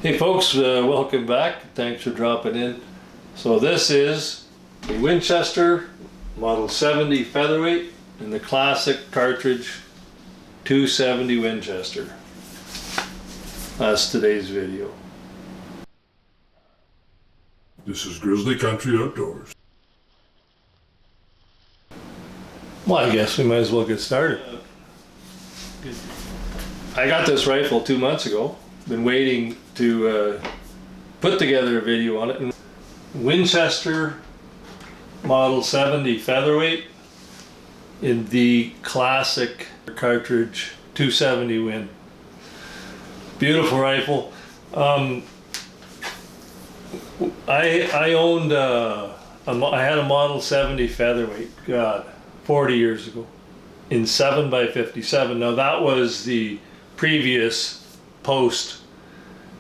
Hey folks, welcome back. Thanks for dropping in. So this is the Winchester Model 70 Featherweight in the classic cartridge 270 Winchester. That's today's video. This is Grizzly Country Outdoors. Well, I guess we might as well get started. I got this rifle 2 months ago. Been waiting to put together a video on it. Winchester Model 70 Featherweight in the classic cartridge 270 Win. Beautiful rifle. I owned I had a Model 70 Featherweight, God, 40 years ago in 7x57. Now that was the previous post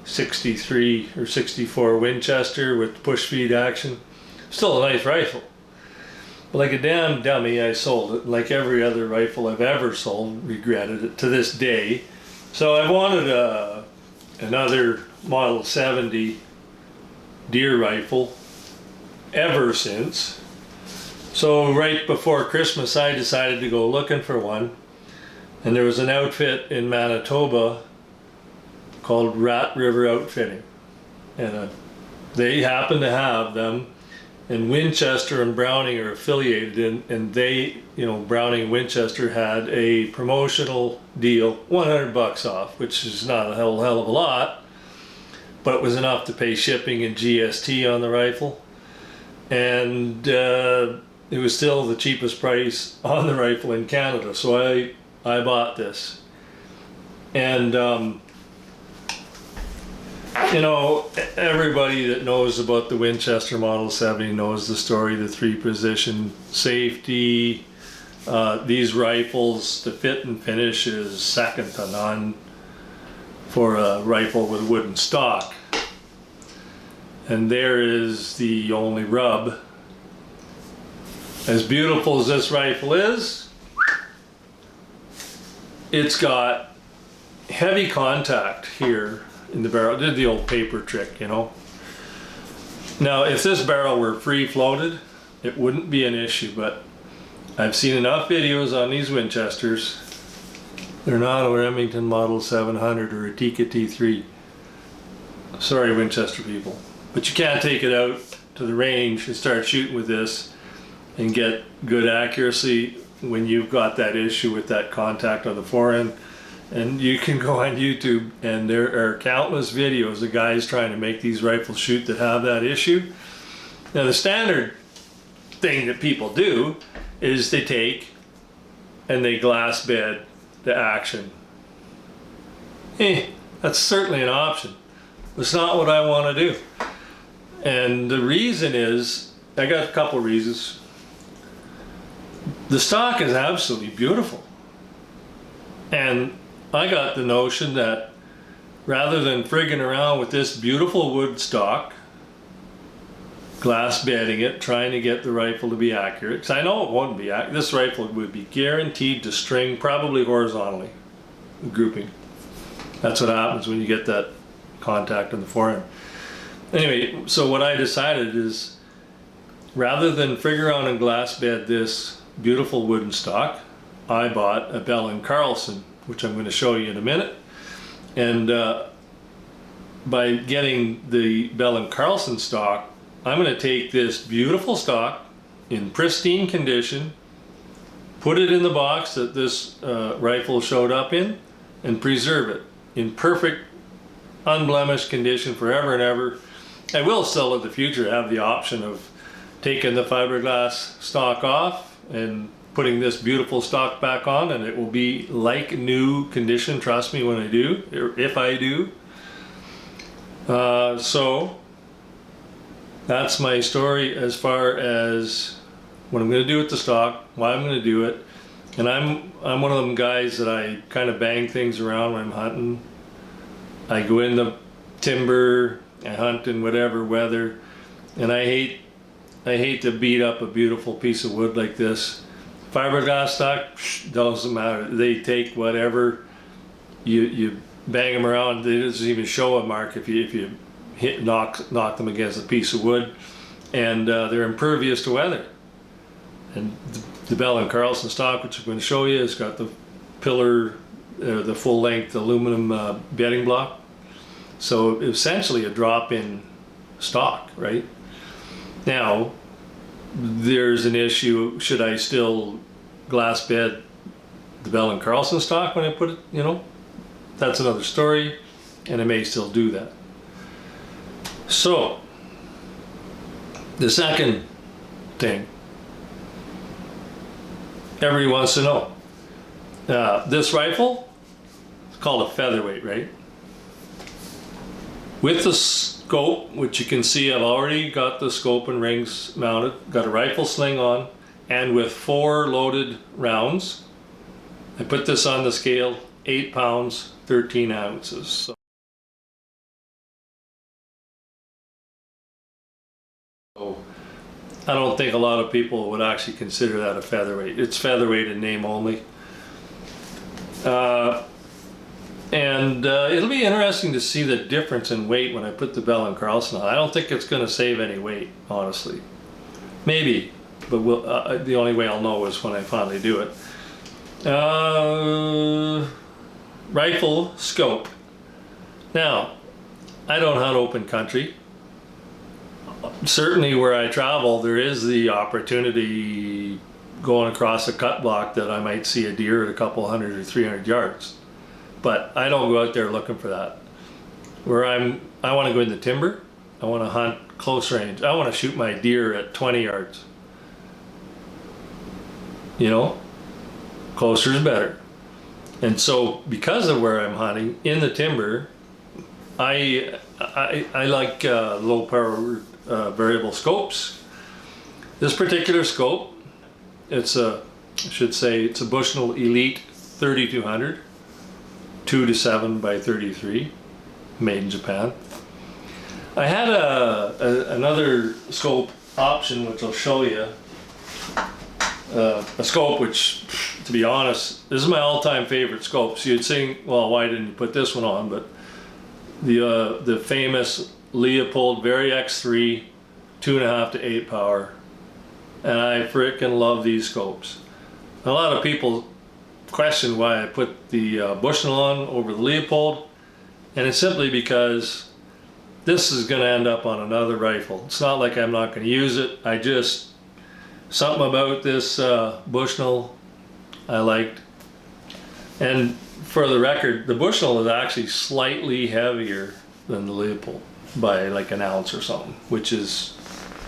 63 or 64 Winchester with push feed action. Still a nice rifle. But like a damn dummy, I sold it. Like every other rifle I've ever sold, regretted it to this day. So I wanted another Model 70 deer rifle ever since. So right before Christmas I decided to go looking for one, and there was an outfit in Manitoba called Rat River Outfitting, and they happen to have them, and Winchester and Browning are affiliated, and they, you know, Browning and Winchester had a promotional deal, 100 bucks off, which is not a hell of a lot, but it was enough to pay shipping and GST on the rifle, and it was still the cheapest price on the rifle in Canada. So I bought this, and you know, everybody that knows about the Winchester Model 70 knows the story, the 3-position safety. These rifles, the fit and finish is second to none for a rifle with wooden stock. And there is the only rub. As beautiful as this rifle is, it's got heavy contact here in the barrel. Did the old paper trick, you know. Now if this barrel were free floated, it wouldn't be an issue, but I've seen enough videos on these Winchesters. They're not a Remington Model 700 or a Tikka T3. Sorry Winchester people, but you can't take it out to the range and start shooting with this and get good accuracy when you've got that issue with that contact on the forend. And you can go on YouTube and there are countless videos of guys trying to make these rifles shoot that have that issue. Now the standard thing that people do is they take and they glass bed the action. That's certainly an option. It's not what I want to do. And the reason is, I got a couple reasons. The stock is absolutely beautiful. And I got the notion that rather than frigging around with this beautiful wood stock, glass bedding it, trying to get the rifle to be accurate, because I know it won't be accurate. This rifle would be guaranteed to string probably horizontally, grouping. That's what happens when you get that contact on the forend. Anyway, so what I decided is, rather than figure out and glass bed this beautiful wooden stock, I bought a Bell Carlson, which I'm going to show you in a minute. And by getting the Bell Carlson stock, I'm going to take this beautiful stock in pristine condition, put it in the box that this rifle showed up in, and preserve it in perfect, unblemished condition forever and ever. I will still in the future have the option of taking the fiberglass stock off and putting this beautiful stock back on, and it will be like new condition, trust me when I do, or if I do. So that's my story as far as what I'm going to do with the stock, why I'm going to do it. And I'm one of them guys that I kind of bang things around when I'm hunting. I go in the timber, I hunt in whatever weather, and I hate to beat up a beautiful piece of wood like this. Fiberglass stock, doesn't matter. They take whatever you bang them around. It doesn't even show a mark if you knock them against a piece of wood, and they're impervious to weather. And the Bell Carlson stock, which I'm going to show you, has got the pillar, the full length aluminum bedding block. So essentially a drop-in stock, right? Now, there's an issue, should I still glass bed the Bell Carlson stock when I put it, you know? That's another story, and I may still do that. So, the second thing, everybody wants to know. This rifle, it's called a featherweight, right? With the scope, which you can see I've already got the scope and rings mounted, got a rifle sling on, and with 4 loaded rounds, I put this on the scale, 8 pounds, 13 ounces. So I don't think a lot of people would actually consider that a featherweight. It's featherweight in name only. It'll be interesting to see the difference in weight when I put the Bell Carlson on. I don't think it's going to save any weight, honestly. Maybe, but the only way I'll know is when I finally do it. Rifle scope. Now, I don't hunt open country. Certainly where I travel, there is the opportunity going across a cut block that I might see a deer at a couple 100 or 300 yards. But I don't go out there looking for that. Where I want to go in the timber, I want to hunt close range. I want to shoot my deer at 20 yards. You know, closer is better. And so because of where I'm hunting in the timber, I like low power variable scopes. This particular scope, it's a Bushnell Elite 3200, 2 to 7 by 33, made in Japan. I had another scope option, which I'll show you. A scope which, to be honest, this is my all-time favorite scope. So you'd think, well, why didn't you put this one on? But the famous Leopold Vari X3, 2.5 to 8 power, and I frickin' love these scopes. A lot of people question why I put the Bushnell on over the Leopold, and it's simply because this is going to end up on another rifle. It's not like I'm not going to use it. Something about this Bushnell I liked. And for the record, the Bushnell is actually slightly heavier than the Leopold by like an ounce or something, which is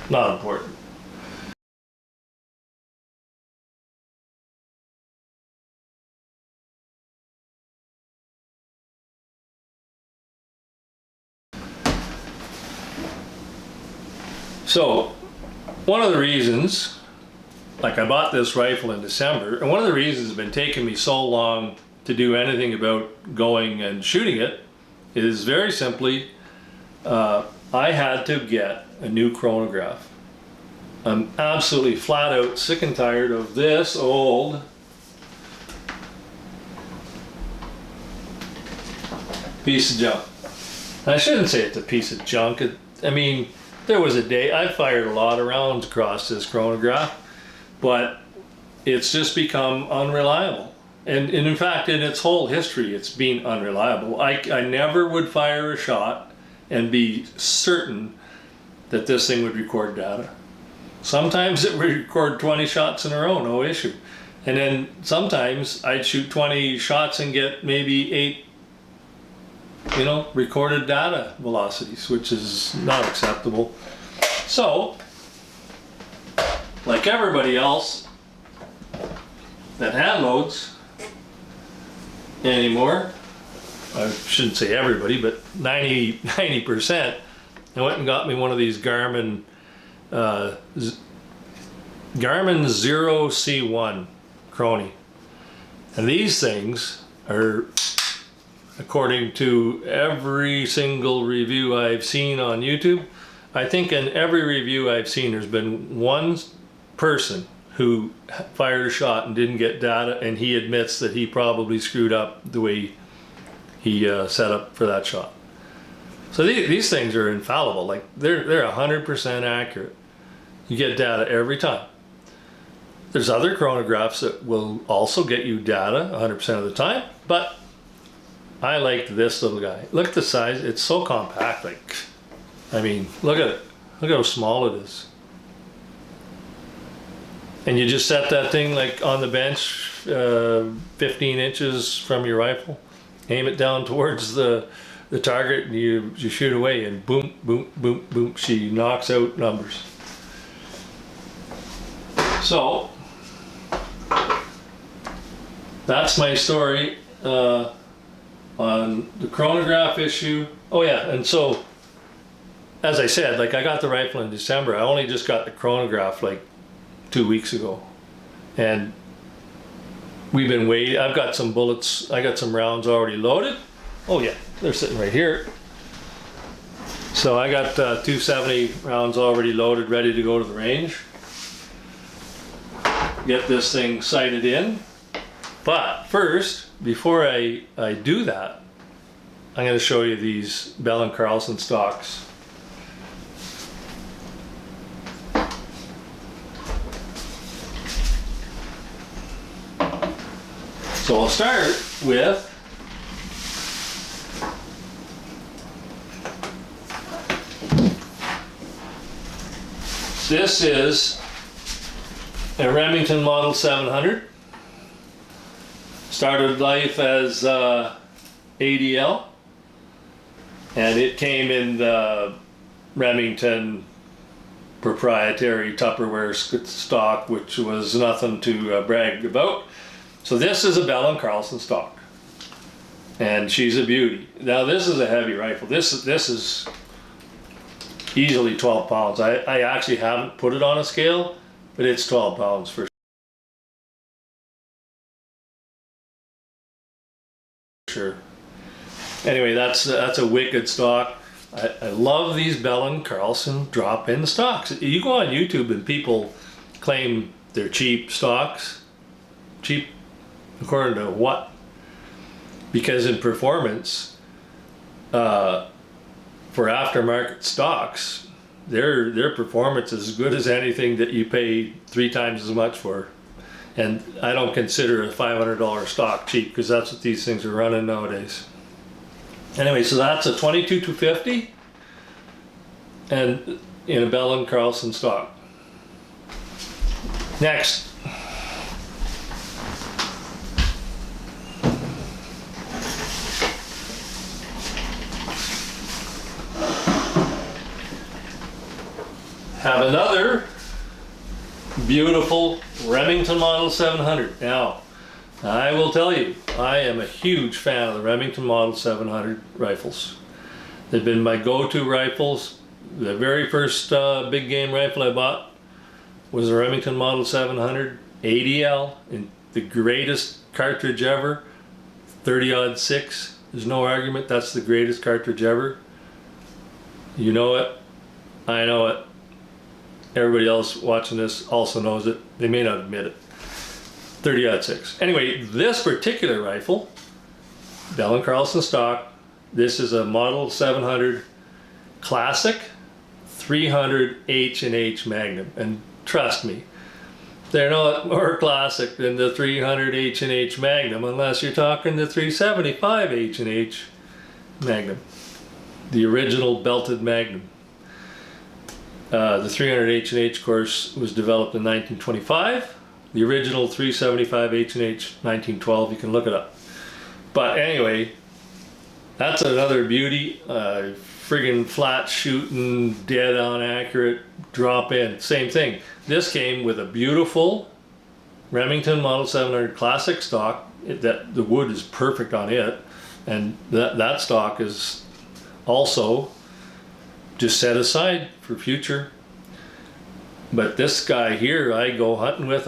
not important. So, one of the reasons, like I bought this rifle in December, and one of the reasons it's been taking me so long to do anything about going and shooting it is very simply, I had to get a new chronograph. I'm absolutely flat out sick and tired of this old piece of junk. And I shouldn't say it's a piece of junk. I mean, there was a day I fired a lot of rounds across this chronograph, but it's just become unreliable. And in fact, in its whole history, it's been unreliable. I never would fire a shot and be certain that this thing would record data. Sometimes it would record 20 shots in a row, no issue. And then sometimes I'd shoot 20 shots and get maybe 8, recorded data velocities, which is not acceptable. So, like everybody else that hand loads anymore, I shouldn't say everybody, but 90%, I went and got me one of these Garmin Zero C1 Chrony. And these things are, according to every single review I've seen on YouTube, I think in every review I've seen there's been one person who fired a shot and didn't get data, and he admits that he probably screwed up the way he set up for that shot. So these things are infallible. Like they're 100% accurate. You get data every time. There's other chronographs that will also get you data 100% of the time, but I like this little guy. Look at the size. It's so compact. Like, I mean, look at it. Look how small it is. And you just set that thing like on the bench, 15 inches from your rifle, aim it down towards the target, and you shoot away, and boom, boom, boom, boom, she knocks out numbers. So that's my story on the chronograph issue. Oh yeah, and so as I said, like I got the rifle in December. I only just got the chronograph like 2 weeks ago, and we've been waiting. I've got some bullets. I got some rounds already loaded. Oh yeah, they're sitting right here. So I got 270 rounds already loaded, ready to go to the range. Get this thing sighted in. But first, before I do that, I'm going to show you these Bell Carlson stocks. So I'll start with this is a Remington Model 700. Started life as ADL, and it came in the Remington proprietary Tupperware stock, which was nothing to brag about. So this is a Bell Carlson stock, and she's a beauty. Now this is a heavy rifle. This is easily 12 pounds. I actually haven't put it on a scale, but it's 12 pounds for sure. Anyway, that's a wicked stock. I love these Bell Carlson drop-in stocks. You go on YouTube and people claim they're cheap stocks. Cheap according to what? Because in performance, for aftermarket stocks, their performance is as good as anything that you pay 3 times as much for. And I don't consider a $500 stock cheap, because that's what these things are running nowadays. Anyway, so that's a 22-250 and in a Bell Carlson stock. Next. Have another beautiful Remington Model 700. Now, I will tell you, I am a huge fan of the Remington Model 700 rifles. They've been my go-to rifles. The very first big game rifle I bought was a Remington Model 700 ADL, in the greatest cartridge ever, 30-06. There's no argument, that's the greatest cartridge ever. You know it, I know it. Everybody else watching this also knows it. They may not admit it. 30-06. Anyway, this particular rifle, Bell Carlson stock, this is a Model 700 Classic 300 H&H Magnum. And trust me, they're not more classic than the 300 H&H Magnum unless you're talking the 375 H&H Magnum. The original belted Magnum. The 300 H&H course was developed in 1925. The original 375 H&H 1912. You can look it up. But anyway, that's another beauty. Friggin' flat shooting, dead on accurate, drop in. Same thing. This came with a beautiful Remington Model 700 Classic stock. That the wood is perfect on it, and that stock is also just set aside for future. But this guy here, I go hunting with.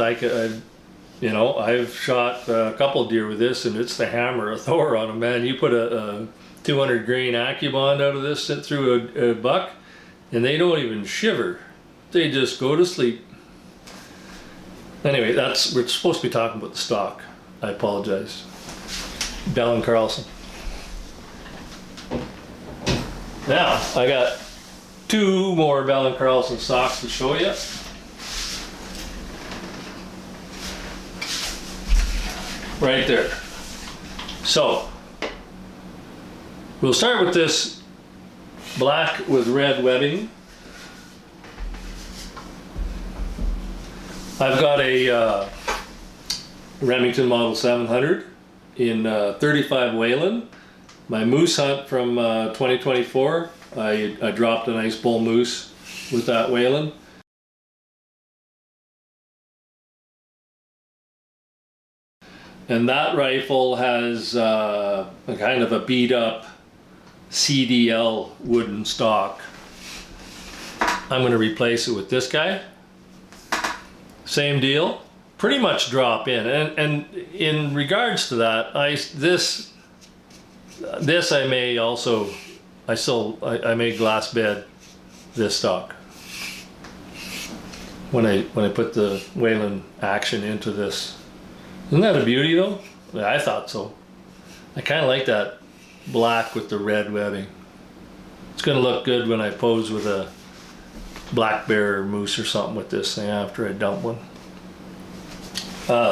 You know, I've shot a couple deer with this, and it's the hammer of Thor on them, man. You put a 200 grain AccuBond out of this through a buck, and they don't even shiver. They just go to sleep. Anyway, we're supposed to be talking about the stock. I apologize. Bell Carlson. Now, I got two more Bell Carlson stocks to show you. Right there. So, we'll start with this black with red webbing. I've got a Remington Model 700 in 35 Wayland. My moose hunt from 2024, I dropped a nice bull moose with that Wayland. And that rifle has a kind of a beat up CDL wooden stock. I'm going to replace it with this guy. Same deal, pretty much drop in. And in regards to that, this I may also, I may glass bed this stock when I put the Wayland action into this. Isn't that a beauty though? Yeah, I thought so. I kind of like that black with the red webbing. It's going to look good when I pose with a black bear or moose or something with this thing after I dump one.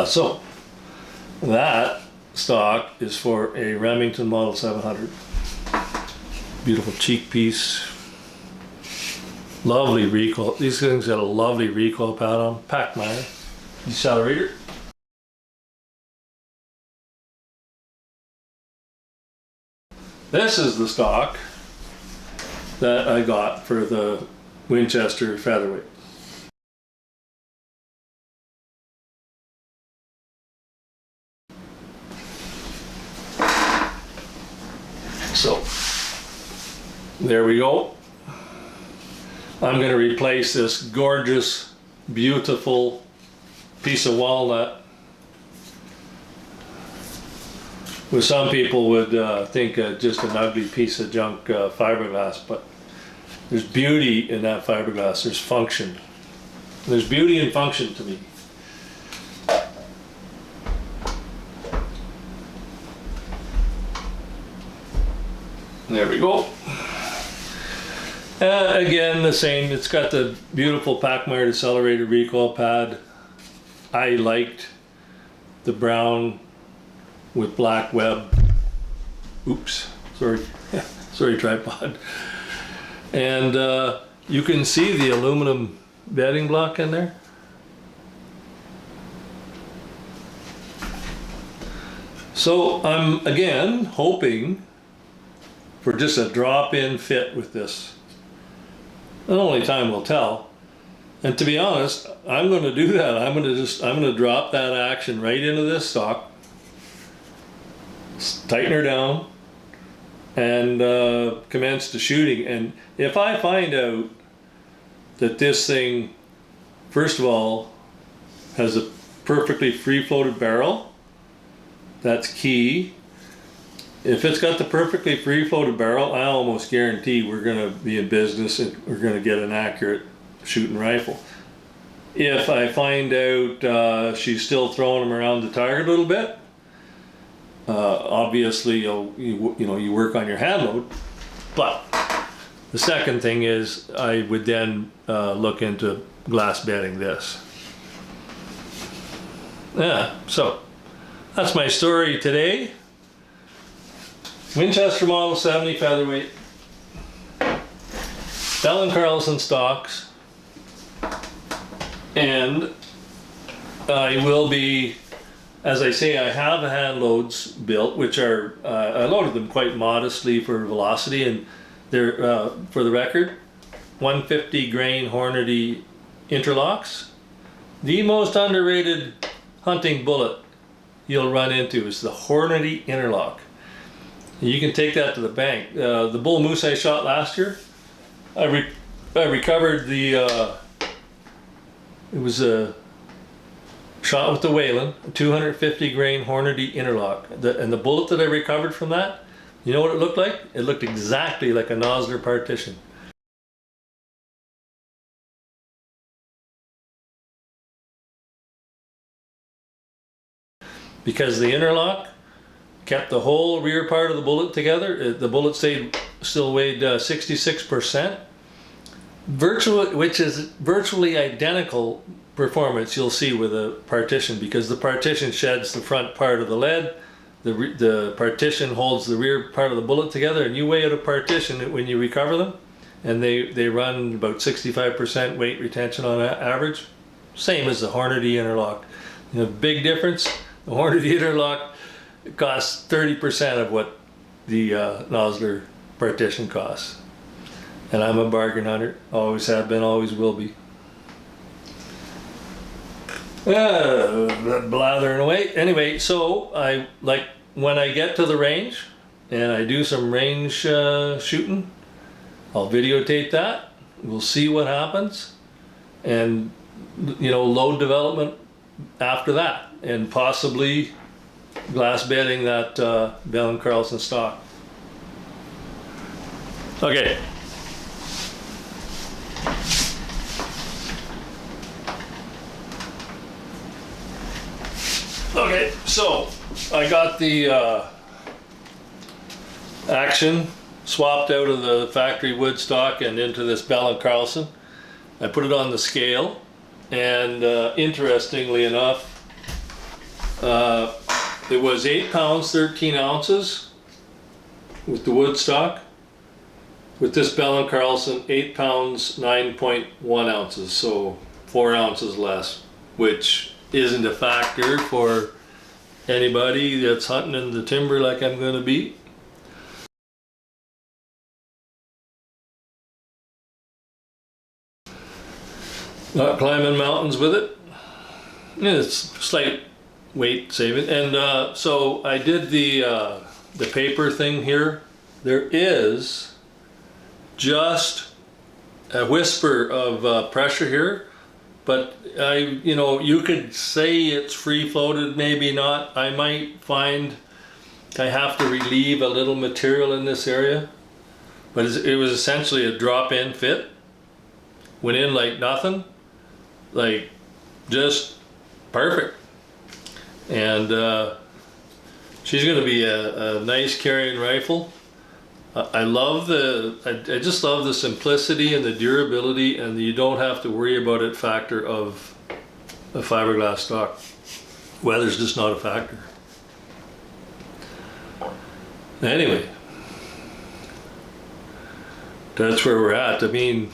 So that stock is for a Remington Model 700. Beautiful cheek piece. Lovely recoil. These things got a lovely recoil pad on. Packmire. Decelerator. This is the stock that I got for the Winchester Featherweight. So, there we go. I'm going to replace this gorgeous, beautiful piece of walnut. Well, some people would think just an ugly piece of junk fiberglass, but there's beauty in that fiberglass. There's function. There's beauty and function to me. There we go. Again, the same. It's got the beautiful Packmire decelerated recoil pad. I liked the brown with black web. Oops, sorry, sorry tripod. And you can see the aluminum bedding block in there. So I'm again hoping for just a drop-in fit with this. And only time will tell. And to be honest, I'm going to do that. I'm going to drop that action right into this stock, tighten her down, and commence the shooting. And if I find out that this thing, first of all, has a perfectly free-floated barrel, that's key. If it's got the perfectly free-floated barrel, I almost guarantee we're going to be in business and we're going to get an accurate shooting rifle. If I find out she's still throwing them around the target a little bit, obviously you work on your hand load. But the second thing is I would then look into glass bedding this. Yeah, so that's my story today. Winchester Model 70 Featherweight, Bell Carlson stocks, and I will be, as I say, I have hand loads built, which are, I loaded them quite modestly for velocity, and they're, for the record, 150 grain Hornady interlocks. The most underrated hunting bullet you'll run into is the Hornady interlock. You can take that to the bank. The bull moose I shot last year, I recovered the, it was a shot with the Wayland, a 250 grain Hornady interlock. And the bullet that I recovered from that, you know what it looked like? It looked exactly like a Nosler partition. Because the interlock kept the whole rear part of the bullet together. The bullet still weighed 66%, which is virtually identical performance you'll see with a partition, because the partition sheds the front part of the lead, the partition holds the rear part of the bullet together, and you weigh out a partition when you recover them, and they run about 65% weight retention on average. Same as the Hornady interlock. You know, big difference. The Hornady interlock costs 30% of what the Nosler partition costs. And I'm a bargain hunter. Always have been, always will be. Blathering away. Anyway, so I like when I get to the range and I do some range shooting, I'll videotape that. We'll see what happens, and you know, load development after that, and possibly glass bedding that Bell Carlson stock. Okay. Okay, so I got the action swapped out of the factory wood stock and into this Bell Carlson. I put it on the scale, and interestingly enough, it was 8 pounds 13 ounces with the wood stock. With this Bell Carlson, 8 pounds 9.1 ounces, so 4 ounces less, which isn't a factor for anybody that's hunting in the timber like I'm going to be. Not climbing mountains with it. It's slight weight saving. And so I did the paper thing here. There is just a whisper of pressure here, but you know, you could say it's free floated, maybe not. I might find I have to relieve a little material in this area, but it was essentially a drop-in fit. Went in like nothing, like just perfect. And she's going to be a nice carrying rifle. I love I just love the simplicity and the durability, and you don't have to worry about it factor of a fiberglass stock. Weather's just not a factor. Anyway, that's where we're at. I mean,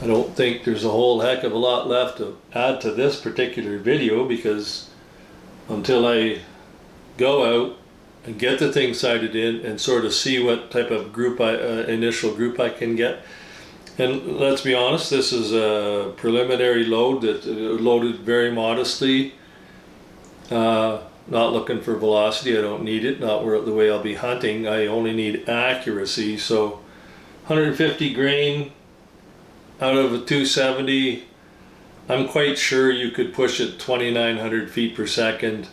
I don't think there's a whole heck of a lot left to add to this particular video, because until I go out and get the thing sighted in and sort of see what type of group initial group I can get. And let's be honest, this is a preliminary load that loaded very modestly. Not looking for velocity, I don't need it, not the way I'll be hunting. I only need accuracy. So 150 grain out of a 270, I'm quite sure you could push it 2,900 feet per second.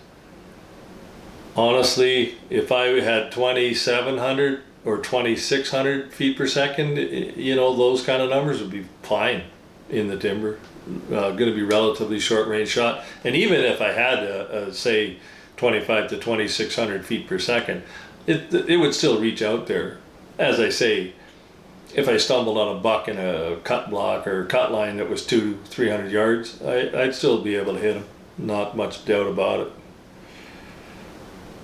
Honestly, if I had 2,700 or 2,600 feet per second, you know, those kind of numbers would be fine in the timber. Going to be relatively short range shot. And even if I had say 25 to 2,600 feet per second, it would still reach out there. As I say, if I stumbled on a buck in a cut block or cut line that was 200-300 yards, I'd still be able to hit him. Not much doubt about it.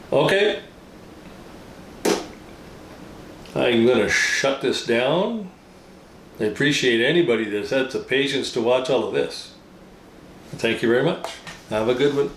Okay, I'm going to shut this down. I appreciate anybody that's had the patience to watch all of this. Thank you very much. Have a good one.